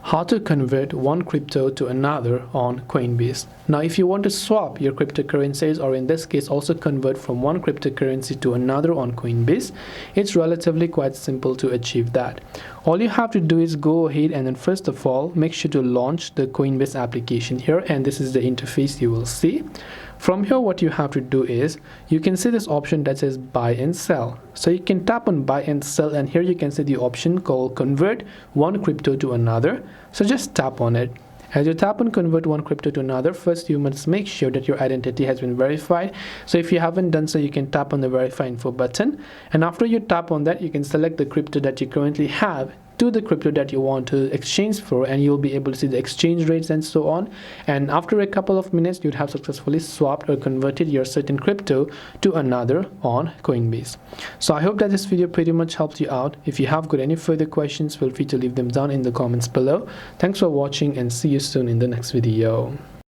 How to convert one crypto to another on Coinbase. Now, if you want to swap your cryptocurrencies, or in this case also convert from one cryptocurrency to another on Coinbase, it's relatively quite simple to achieve that. All you have to do is go ahead and then first of all make sure to launch the Coinbase application here, and this is the interface you will see. From here, what you have to do is you can see this option that says buy and sell. So you can tap on buy and sell, and here you can see the option called convert one crypto to another. So just tap on it. As you tap on convert one crypto to another, first you must make sure that your identity has been verified. So if you haven't done so, you can tap on the verify info button, and after you tap on that, you can select the crypto that you currently have to the crypto that you want to exchange for, and you'll be able to see the exchange rates and so on. And after a couple of minutes, you'd have successfully swapped or converted your certain crypto to another on Coinbase. So I hope that this video pretty much helped you out. If you have got any further questions, feel free to leave them down in the comments below. Thanks for watching, and see you soon in the next video.